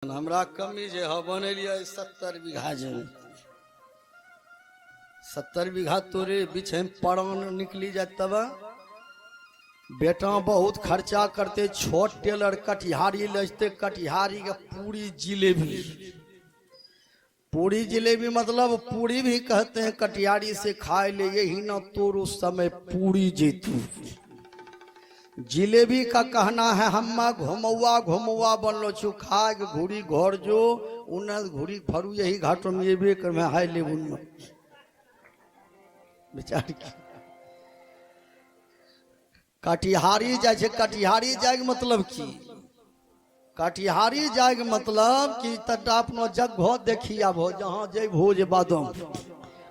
हमरा कमी जे ह बनेलिए 70 बीघा जमीन। 70 बीघा तोरे बीच परान निकली जाए तब बेटा बहुत खर्चा करते। छोट टेलर कटिहारी लजते, कटिहारी के पूरी जिलेबी मतलब पूरी भी कहते हैं कटिहारी से खाए ले। यही ना तोर उस समय पूरी जेतू। जिलेबी का कहना है हम घुमौआ बनलो छु खा के घूरी घर जो उन्नत घूरी फरू यही घाटों में ये भी कर में हाय ले उन बेचारी कटिहारी जाए। कटिहारी जाए मतलब की कटिहारी जाए मतलब कि तटा अपनो जगह देखी आबो जहाँ जेबो जे बादम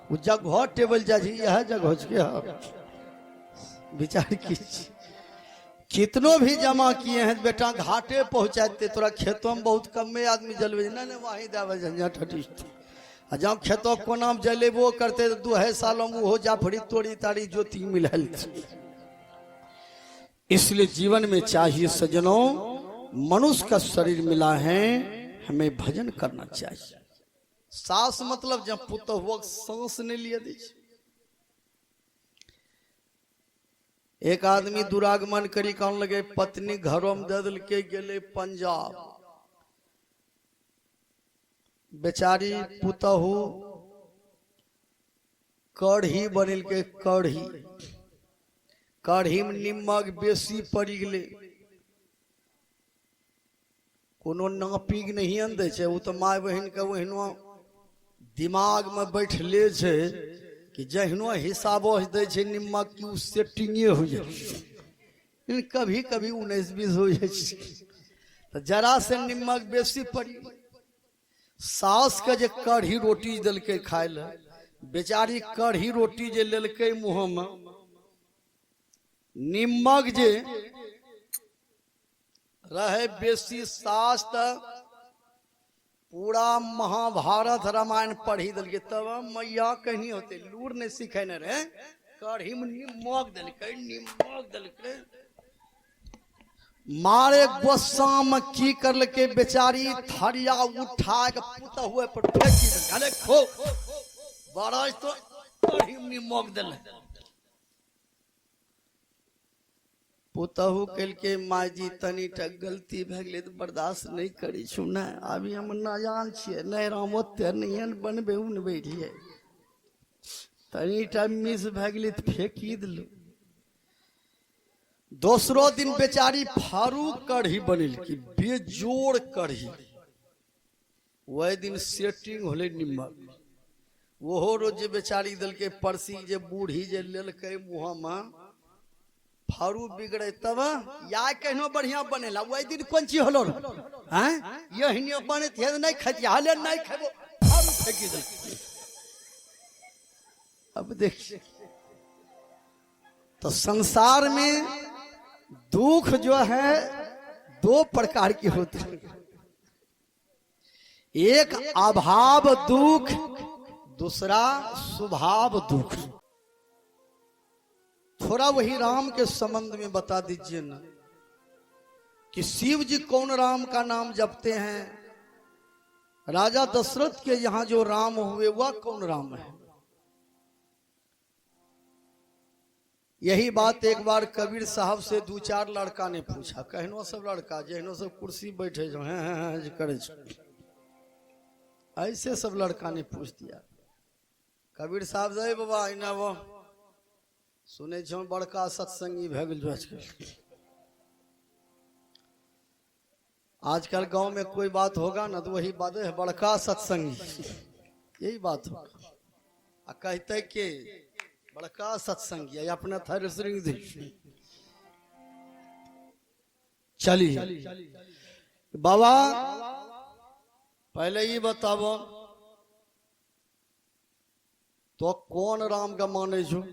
वो जगह टेबल जाए यह जगह के विचार की कितनो भी जमा किए हैं बेटा घाटे पहुंचाते। तोरा खेतों में बहुत कम में आदमी जलवे ना वहीं देवे झंझट हटिस्ट। जब खेतों को नाम जलेबो करते तो 2 सालों में हो जाफड़ी तोड़ी ताड़ी ज्योति मिलल। इसलिए जीवन में चाहिए सज्जनों, मनुष्य का शरीर मिला है हमें भजन करना चाहिए। सांस मतलब जब पुत हुआ सांस नहीं लिए दी। एक आदमी दुरागमन करी कौन लगे पत्नी घरों में दे दिल के गेले पंजाब। बेचारी पुतहू कढ़ी बनिल के कढ़ी में निमक बेसी पड़ गए। कोनो नापी नहीं आन दे वो तो माय बहन के वहनो दिमाग में बैठले छे कि जहनो हिसाब दे निमक की सेटिंगे हो जाए। कभी कभी 19-20 हो जाए तो जरा से निमक बेसी पड़ी। सास के जे कढ़ी रोटी दल के खाए ले बेचारी कढ़ी रोटी जे ललके मुँह में निमक जे रहे बेसी। सास पूरा महाभारत रामायण पढ़ी दल के तब मैया कहीं होते लूर ने सिखेने रहे कढ़ी में निमक दलके मारे गोस्सा में की कर के बेचारी थरिया उठा के पुता हुए पर फेंकी खो बड़ा तो कढ़ी में निमक दल। पुतहू कल के माय जी तनी गलती भे गई तो बर्दाश्त नहीं करी छु ना। अभी हम नाजान छे नहीं राम ओते नहीं बनबे उनबे रहिए तनी मिस भे गई तो फेंकी दिल। दूसरो दिन बेचारी फारूक कढ़ी बनिल की बेजोड़ कढ़ी। वह दिन सेटिंग होले निमक वो रोज बेचारी दल के परसी जे बूढ़ी जे ललके मुँह में फारू बिगड़े तब या कहनो बढ़िया बनेला। वही दिन कौन चीज होलो हैं यही बने थे नहीं खाती हाले नहीं खेबो फारू फेंकी दे। अब देखिए तो संसार में दुख जो है 2 प्रकार की होती है। एक अभाव दुख, दूसरा स्वभाव दुख। थोड़ा वही राम के संबंध में बता दीजिए ना कि शिव जी कौन राम का नाम जपते हैं। राजा दशरथ के यहाँ जो राम हुए वह कौन राम है। यही बात एक बार कबीर साहब से 2-4 लड़का ने पूछा। कहनो सब लड़का जहनो सब कुर्सी बैठे जो हैं करे ऐसे सब लड़का ने पूछ दिया। कबीर साहब जय बाबा इना वो सुने छो बड़का सत्संगी भे गेल। आजकल गांव में कोई बात होगा ना तो वही बात है बड़का सत्संगी यही बात होगा। कहते के बड़का सत्संगी अपने थर श्रृंग चलिए बाबा पहले ही बताओ तो कौन राम का माने छो।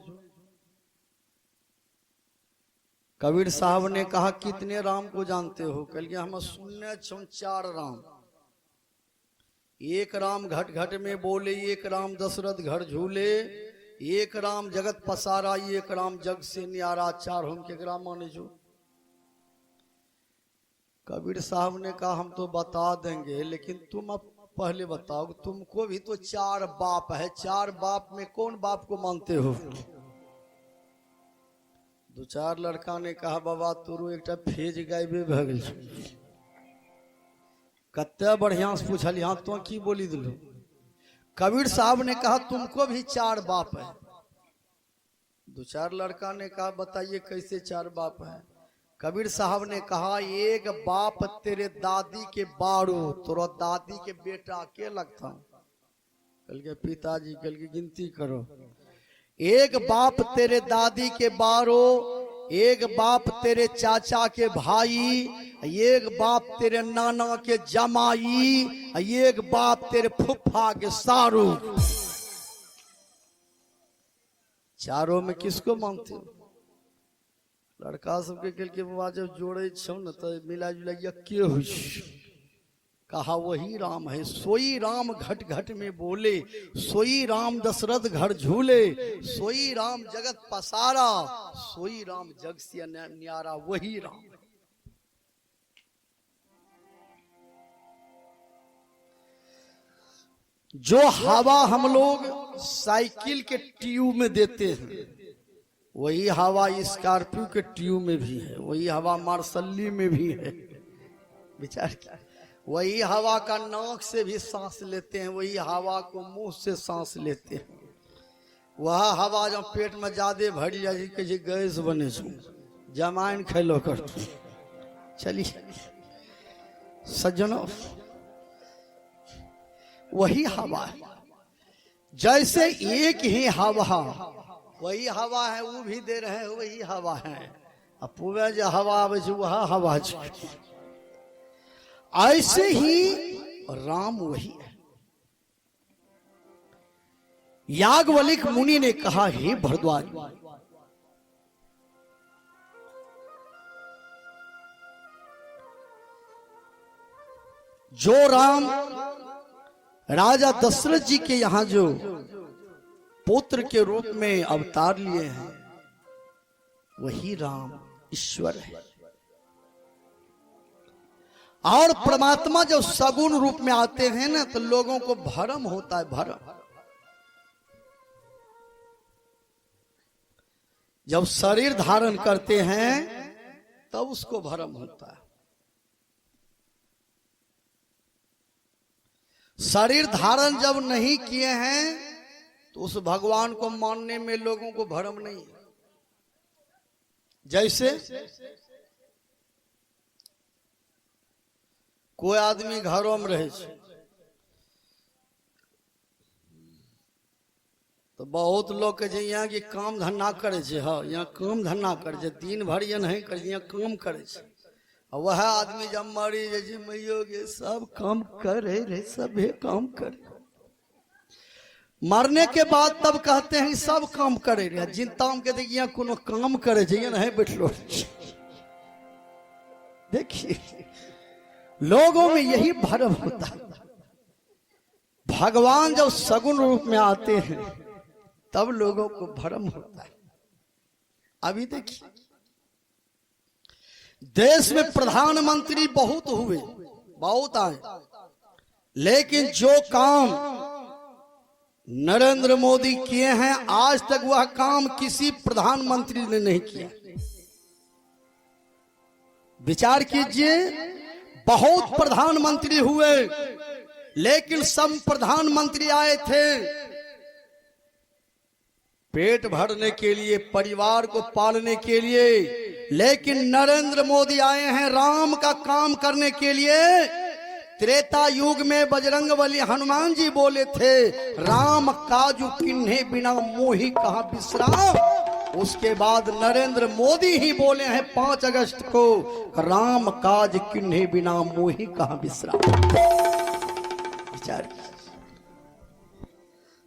कबीर साहब ने कहा कितने राम को जानते हो। कल के हम सुनने 4 राम। एक राम घट घट में बोले, एक राम दशरथ घर झूले, एक राम जगत पसारा, एक राम जग से न्यारा। 4 हम के राम माने जो कबीर साहब ने कहा हम तो बता देंगे, लेकिन तुम अब पहले बताओ, तुमको भी तो 4 बाप है, 4 बाप में कौन बाप को मानते हो? 2-4 लड़का ने कहा बाबा तुरु एक फेज गायबे भ गेल, कते बढ़िया से पूछल, यहाँ तो की बोली दिलो। कबीर साहब ने कहा तुमको भी 4 बाप है। 2-4 लड़का ने कहा बताइए कैसे 4 बाप है? कबीर साहब ने कहा एक बाप तेरे दादी के बारो, तोरा दादी के बेटा के लगता? कल के पिताजी, कल की गिनती करो। एक बाप तेरे दादी के बारो, एक बाप तेरे चाचा के भाई, एक बाप तेरे नाना के जमाई, एक बाप तेरे फुफा के सारू। चारों में किसको मानते हो? लड़का सबके कल के बाबा जब जोड़े छो न तो मिला जुला के हो। कहा वही राम है, सोई राम घट घट में बोले, सोई राम दशरथ घर झूले, सोई राम जगत पसारा, सोई राम जग से न्यारा, वही राम। जो हवा हम लोग साइकिल के ट्यूब में देते हैं, वही हवा स्कॉर्पियो के ट्यूब में भी है, वही हवा मार्शल्ली में भी है। विचार क्या? वही हवा का नाक से भी सांस लेते हैं, वही हवा को मुंह से सांस लेते हैं। वह हवा जब पेट में ज्यादा भरी जाए कि गैस बने छो, जमाइन खेलो कर। चलिए सज्जनों, वही हवा है। जैसे एक ही हवा, वही हवा है, वो भी दे रहे हैं, वही हवा है। अब पूरे जो हवा आवे वह हवा है। ऐसे ही राम वही है। याज्ञवल्क्य मुनि ने कहा हे भरद्वाज, जो राम राजा दशरथ जी के यहां जो पुत्र के रूप में अवतार लिए हैं, वही राम ईश्वर है। और परमात्मा जब सगुण रूप में आते हैं ना तो लोगों को भरम होता है, भरम। जब शरीर धारण करते हैं तब उसको भरम होता है। शरीर धारण जब नहीं किए हैं तो उस भगवान को मानने में लोगों को भरम नहीं है। जैसे कोई आदमी घरों में रहे तो बहुत लोग के यहाँ की काम धंधा करे छे, हाँ यहाँ काम धंधा करे छे, दिन भर ये नहीं करे, यहाँ काम करे छे। वह आदमी जब मरी जैसे मैयो के सब काम करे रे, सभी काम करे। मरने के बाद तब कहते हैं सब काम करे रे, जिनताम के देखिए कोनो काम करे छे, ये नहीं बैठलो। देखिए लोगों में यही भरम होता है। भगवान जब सगुण रूप में आते हैं तब लोगों को भरम होता है। अभी देखिए देश में प्रधानमंत्री बहुत हुए, बहुत आए, लेकिन जो काम नरेंद्र मोदी किए हैं आज तक वह काम किसी प्रधानमंत्री ने नहीं किया। विचार कीजिए, बहुत प्रधानमंत्री हुए लेकिन सब प्रधानमंत्री आए थे पेट भरने के लिए, परिवार को पालने के लिए, लेकिन नरेंद्र मोदी आए हैं राम का काम करने के लिए। त्रेता युग में बजरंगबली हनुमान जी बोले थे राम काजू किन्हे बिना मोही कहा विश्राम। उसके बाद नरेंद्र मोदी ही बोले हैं 5 अगस्त को राम काज किन्हे बिना मोही कहा विश्राम। विचार,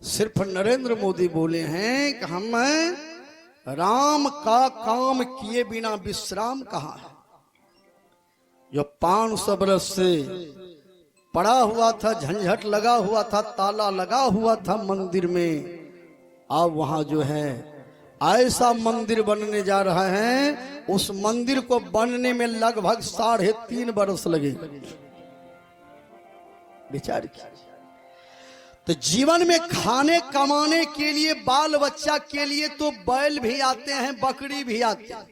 सिर्फ नरेंद्र मोदी बोले हैं कि हम राम का काम किए बिना विश्राम कहाँ है। जो 500 बरस से पड़ा हुआ था, झंझट लगा हुआ था, ताला लगा हुआ था मंदिर में, अब वहां जो है ऐसा मंदिर बनने जा रहा है उस मंदिर को बनने में लगभग 3.5 बरस लगे। विचार किया। तो जीवन में खाने कमाने के लिए, बाल बच्चा के लिए तो बैल भी आते हैं, बकरी भी आते हैं।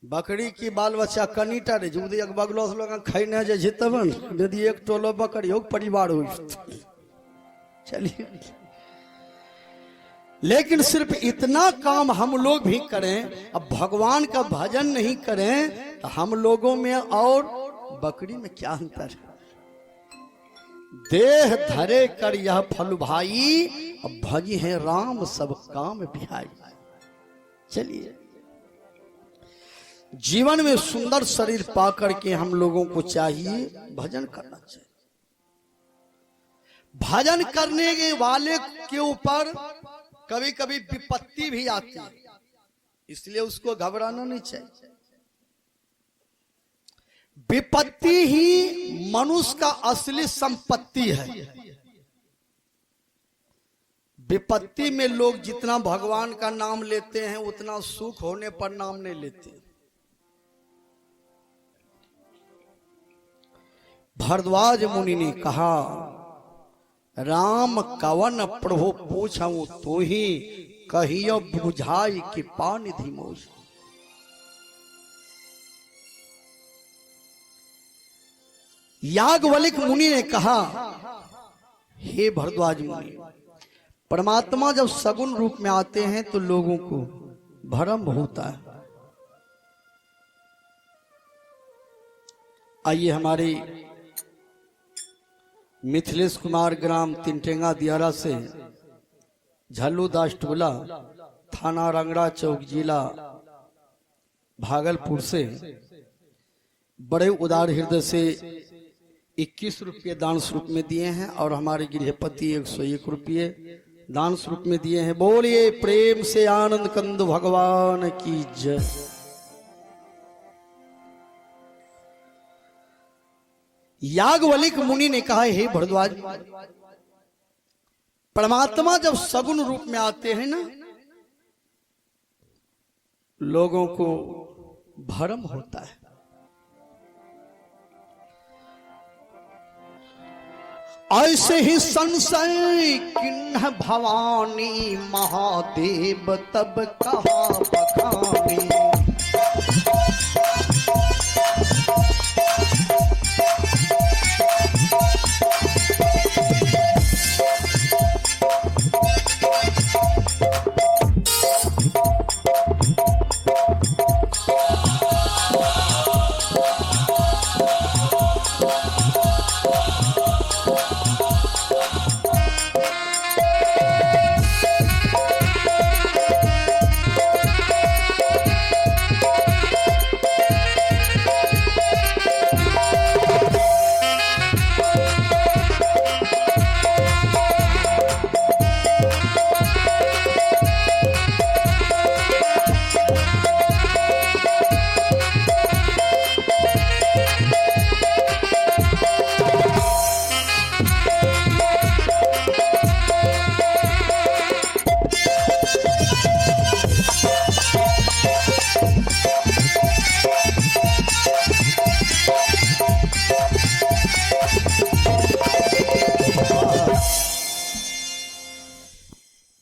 बकरी की बाल बच्चा कनीटा रे जुदी एक बगलो से लोग खैने जे तबन यदि एक टोलो बकरी हो परिवार हो। चलिए, लेकिन सिर्फ इतना काम हम लोग भी करें, अब भगवान का भजन नहीं करें तो हम लोगों में और बकरी में क्या अंतर है? देह धरे कर यह फल भाई, अब भजी है राम सब काम बिहाई। चलिए, जीवन में सुंदर शरीर पाकर के हम लोगों को चाहिए भजन करना चाहिए। भजन करने के वाले के ऊपर कभी कभी विपत्ति भी आती है, इसलिए उसको घबराना नहीं चाहिए। विपत्ति ही मनुष्य का असली संपत्ति है। विपत्ति में लोग जितना भगवान का नाम लेते हैं उतना सुख होने पर नाम नहीं लेते। भरद्वाज मुनि ने कहा, राम कवन प्रभु पूछऊं तो ही कहियो बुझाई कि पानिधि मोह। याज्ञवल्क्य मुनि ने कहा, हे भरद्वाज मुनि, परमात्मा जब सगुण रूप में आते हैं तो लोगों को भ्रम होता है। आइए हमारे मिथिलेश कुमार ग्राम तिनटेंगा दियारा से झल्लू दास टोला, थाना रंगड़ा चौक, जिला भागलपुर से बड़े उदार हृदय से 21 रुपये दान स्वरूप में दिए हैं और हमारे गृहपति 101 रुपये दान स्वरूप में दिए हैं। बोलिए प्रेम से आनंद कंद भगवान की जय। याज्ञवल्क्य मुनि ने कहा, हे भरद्वाज, परमात्मा जब सगुण रूप में आते हैं ना, लोगों को भ्रम होता है। ऐसे ही संशय किन्ह भवानी, महादेव तब कहा बखानी।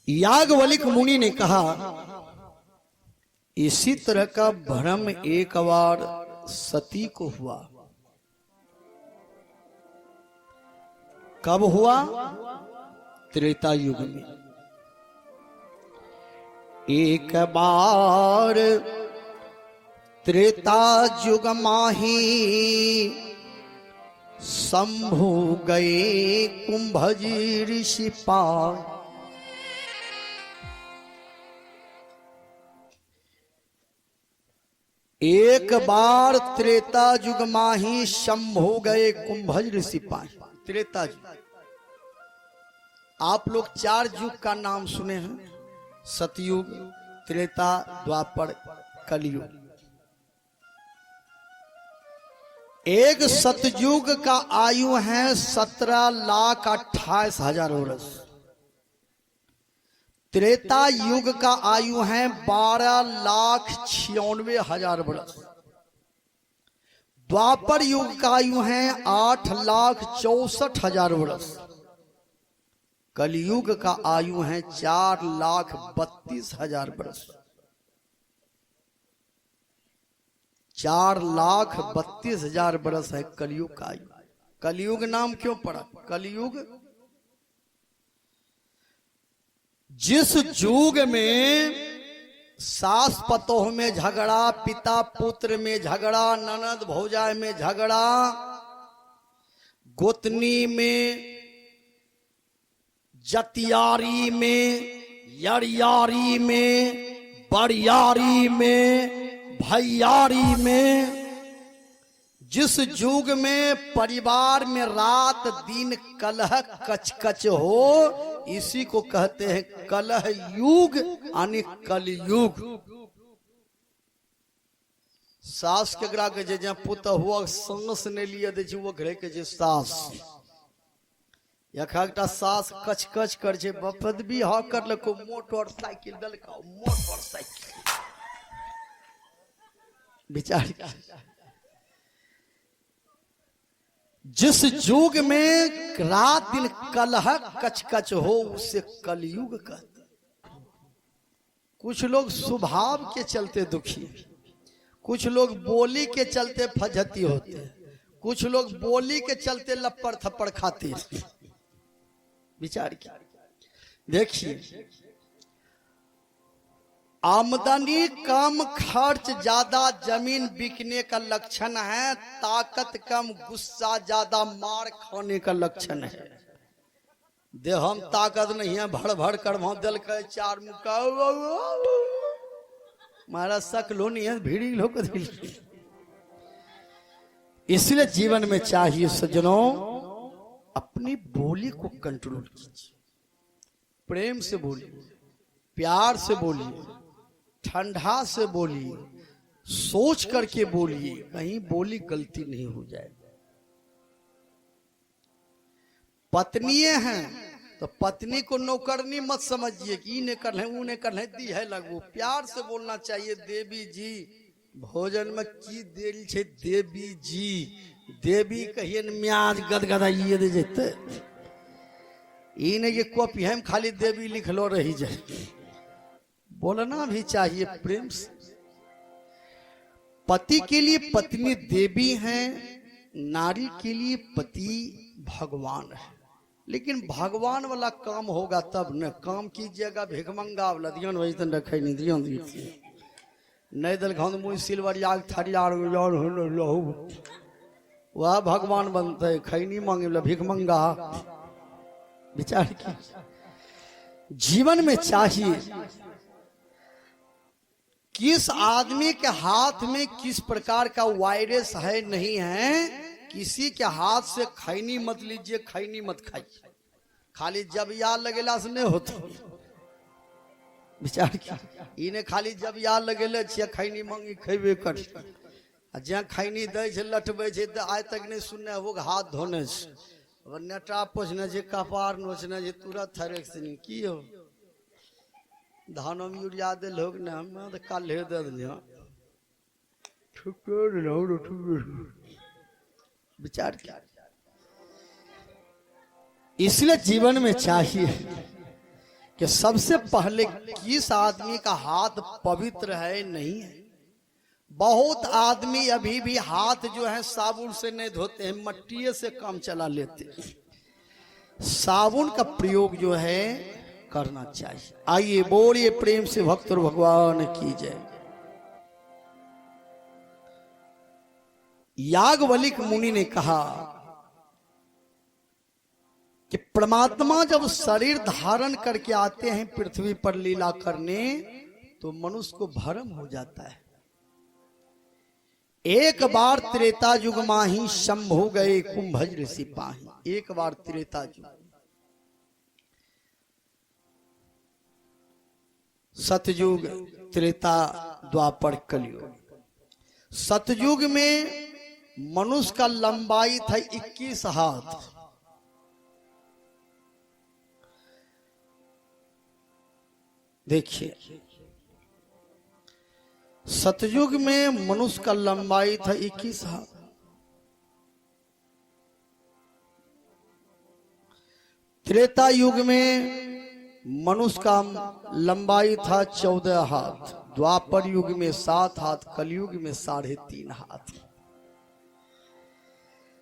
याज्ञवल्क्य मुनि ने कहा, इसी तरह का भ्रम एक बार सती को हुआ। कब हुआ? त्रेता युग में। एक बार त्रेता युग माही शंभु गए कुंभजी ऋषि पाय। एक बार त्रेता युग माही शंभु गए कुंभज ऋषि पाय। त्रेता युग, आप लोग 4 युग का नाम सुने हैं, सतयुग, त्रेता, द्वापर, कलयुग। एक सतयुग का आयु है 17,28,000 वर्ष। त्रेता युग का आयु है 12,96,000 वर्ष। द्वापर युग का आयु है 8,64,000 वर्ष। कलयुग का आयु है 4,32,000 वर्ष। 4,32,000 वर्ष है कलयुग का आयु। कलयुग नाम क्यों पड़ा? कलयुग जिस युग में सास पतोह में झगड़ा, पिता पुत्र में झगड़ा, ननद भौजाई में झगड़ा, गोतनी में, जतियारी में, यरियारी में, बरियारी में, भैयारी में, जिस युग में परिवार में रात दिन कलह कचकच हो, इसी को कहते हैं कलह युग यानी कलयुग। सास के ग्रा के जे पुत हुआ सांस ने लिए दे वो घरे के जे सास एकटा सास कच कच कर छे बपद भी हा कर लको मोटरसाइकिल दलका मोटरसाइकिल विचार। जिस युग में रात दिन कलह कचकच हो उसे कलयुग कहते। कुछ लोग स्वभाव के चलते दुखी, कुछ लोग बोली के चलते फजहती होते, कुछ लोग बोली के चलते लपड़ थप्पड़ खाते। विचार किया देखिए, आमदनी कम खर्च ज्यादा जमीन बिकने का लक्षण है, ताकत कम गुस्सा ज्यादा मार खाने का लक्षण है। दे हम ताकत नहीं है, भड़ भड़ कर दिल के चार मुका मारा सकलो नहीं है भीड़ी लोग। इसलिए जीवन में चाहिए सज्जनों अपनी बोली को कंट्रोल कीजिए, प्रेम से बोलिए, प्यार से बोलिए, ठंडा से बोलिए, सोच करके बोलिए, कहीं बोली गलती नहीं हो जाए। पत्नियां हैं तो पत्नी को नौकरनी मत समझिए कि इन्हें कर ले उन्हें कर ले दी है लगू। प्यार से बोलना चाहिए, देवी जी भोजन में की देल छे देवी जी, देवी कहिए म्याज गदगदाइए दे जेते, इन्हें ये कॉपी हम खाली देवी लिखलो रही जाए। बोलना भी चाहिए प्रेम से। पति के लिए पत्नी देवी है, नारी के लिए पति भगवान है। लेकिन भगवान वाला काम होगा तब न, काम कीजिएगा भिखमंगा वाला दियोन वही तो रखे नहीं दियोन नहीं दल घाव मुँह सिल्वर आग थरियार लहू वह भगवान बनते है, खैनी मांगे वाला भिखमंगा। विचार की जीवन में चाहिए किस आदमी के हाथ में किस प्रकार का वायरस है नहीं है, किसी के हाथ से खैनी मत लीजिए, खैनी मत खाइए, खाली जब याद लगेला से नहीं होता। विचार किया इन्हें खाली जब याद लगेले छिए खैनी मांगी खेबे कर, जहाँ खैनी दे छे लटबे छे तो आज तक नहीं सुनने वो हाथ धोने से नेटा पोछने छे कपार नोचने छे तुरंत थरेक से नहीं की हो धान में यूरिया दे लोग ने हम तो कल दे दिया। विचार किया इसलिए जीवन में चाहिए कि सबसे पहले किस आदमी का हाथ पवित्र है नहीं है। बहुत आदमी अभी भी हाथ जो है साबुन से नहीं धोते हैं, मट्टी से काम चला लेते हैं। साबुन का प्रयोग जो है करना चाहिए। आइए बोलिए प्रेम से भक्त और भगवान की जय। याज्ञवल्क्य मुनि ने कहा कि परमात्मा जब शरीर धारण करके आते हैं पृथ्वी पर लीला करने तो मनुष्य को भ्रम हो जाता है। एक बार त्रेता युग माही शंभु गए कुंभज ऋषि पाही। एक बार त्रेता युग, सतयुग, त्रेता, द्वापर, कलयुग। सतयुग में मनुष्य का लंबाई था 21 हाथ। देखिए, सतयुग में मनुष्य का लंबाई था 21 हाथ, त्रेता युग में मनुष्य का लंबाई था 14 हाथ, द्वापर युग में 7 हाथ, कलयुग में 3.5 हाथ।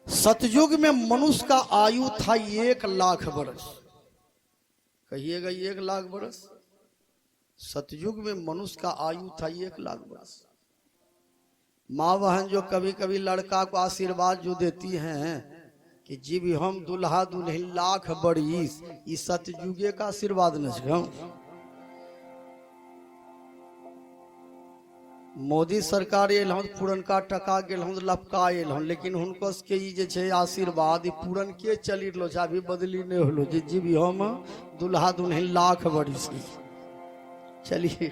सतयुग में मनुष्य का आयु था 1,00,000 वर्ष। कहिएगा 1,00,000 वर्ष। सतयुग में मनुष्य का आयु था 1,00,000 वर्ष। माँ बहन जो कभी कभी लड़का को आशीर्वाद जो देती हैं कि जी भी हम दुल्हा दुल्हन लाख बरिस, इस सतयुगे का आशीर्वाद न छौ। मोदी सरकार एल हूँ पुरनका टका गेल हूँ लपका एल हूँ, लेकिन हुनको के ई जे छे आशीर्वाद ई पूरन के चली रहलो छै, अभी बदली नहीं होलो जे जी भी हम दुल्हा दुल्हन लाख बरिस। चलिए,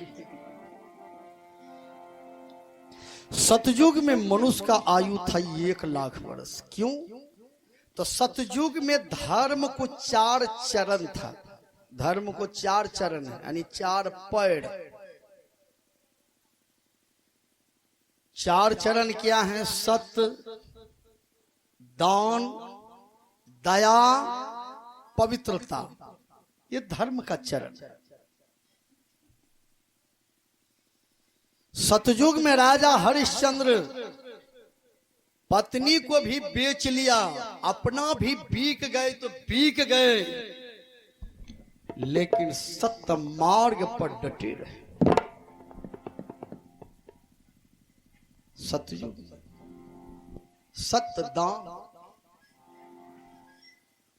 सतयुग में मनुष्य का आयु था 1,00,000 वर्ष। क्यों? तो सतयुग में धर्म को 4 चरण था। धर्म को 4 चरण है, यानी 4 पैर। 4 चरण क्या है? सत्य, दान, दया, पवित्रता। ये धर्म का चरण है। सतयुग में राजा हरिश्चंद्र पत्नी को भी बेच लिया, अपना भी बिक गए तो बिक गए, लेकिन सत्य मार्ग पर डटे रहे। सतयुग, सत्य, दान।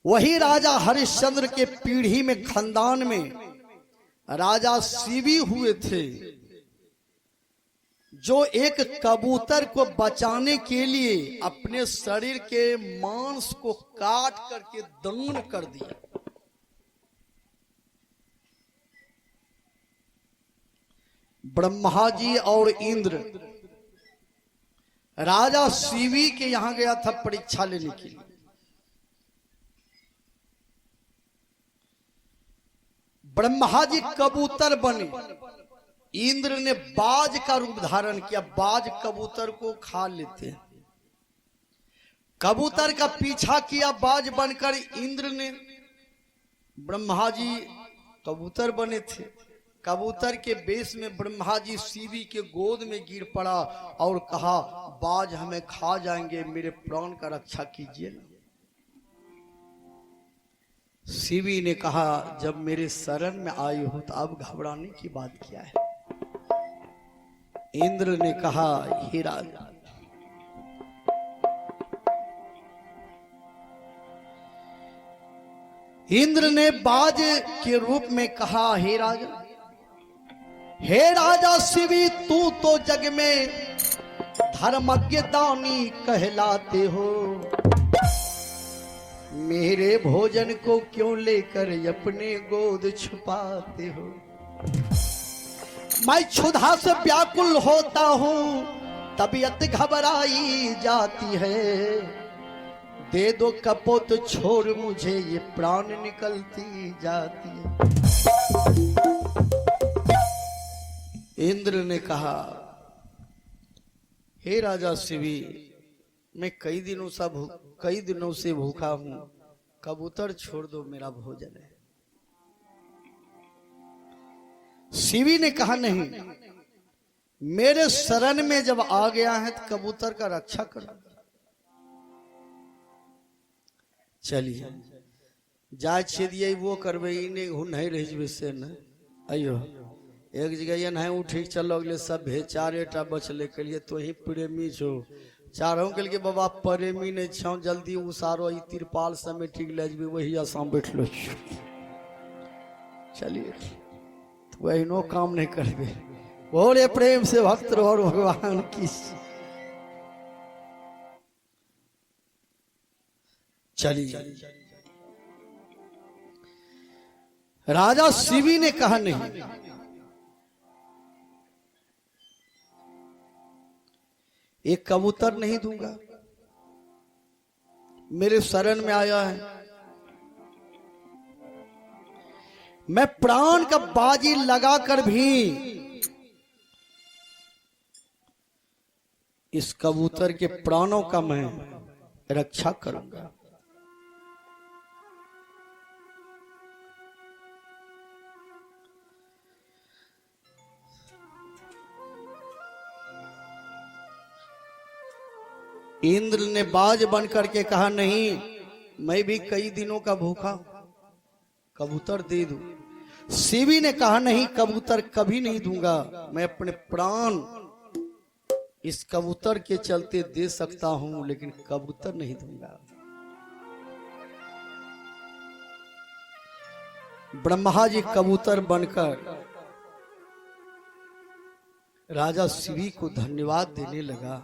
वही राजा हरिश्चंद्र के पीढ़ी में, खानदान में राजा शिवी हुए थे, जो एक कबूतर को बचाने के लिए अपने शरीर के मांस को काट करके दान कर दिया। ब्रह्मा जी और इंद्र, राजा शिवी के यहां गया था परीक्षा लेने के लिए। ब्रह्मा जी कबूतर बने, इंद्र ने बाज का रूप धारण किया। बाज कबूतर को खा लेते हैं। कबूतर का पीछा किया बाज बनकर इंद्र ने। ब्रह्मा जी कबूतर बने थे। कबूतर के बेस में ब्रह्मा जी शिवी के गोद में गिर पड़ा और कहा, बाज हमें खा जाएंगे, मेरे प्राण का रक्षा कीजिए ना। शिवी ने कहा, जब मेरे शरण में आए हो तो अब घबराने की बात क्या है। इंद्र ने कहा, हे राजा, इंद्र ने बाज के रूप में कहा, हे राजा, हे राजा शिवी, तू तो जग में धर्मज्ञ दानी कहलाते हो, मेरे भोजन को क्यों लेकर अपने गोद छुपाते हो। मैं क्षुधा से व्याकुल होता हूं, तबीयत घबराई जाती है, दे दो कपोत छोड़ मुझे, ये प्राण निकलती जाती है। इंद्र ने कहा, हे राजा शिवी, मैं कई दिनों से भूखा हूं, कबूतर छोड़ दो, मेरा भोजन है। शिवी ने कहा, नहीं, मेरे शरण में जब आ गया है तो कबूतर का रक्षा करो। चलिए, जा छेदिए वो करबे, इन्हें नहीं रह जबे से न। अयो एक जगह ये नहीं उठी, चलो अगले सब भे 4 बचले के लिए, तो ही प्रेमी छो। चारों के लिए बाबा प्रेमी नहीं छो, जल्दी उसारो, ई तिरपाल समय ठीक ले जबे, वही आसाम बैठ लो। चलिए, वही नो काम नहीं करबे, बोले प्रेम से भक्त और भगवान की। चलिए, राजा शिवी ने कहा, नहीं, एक कबूतर नहीं दूंगा, मेरे शरण में आया है, मैं प्राण का बाजी लगाकर भी इस कबूतर के प्राणों का मैं रक्षा करूंगा। इंद्र ने बाज बन करके कहा, नहीं, मैं भी कई दिनों का भूखा, कबूतर दे दूं। शिवी ने कहा, नहीं, कबूतर कभी नहीं दूंगा, मैं अपने प्राण इस कबूतर के चलते दे सकता हूं, लेकिन कबूतर नहीं दूंगा। ब्रह्मा जी कबूतर बनकर राजा शिवी को धन्यवाद देने लगा।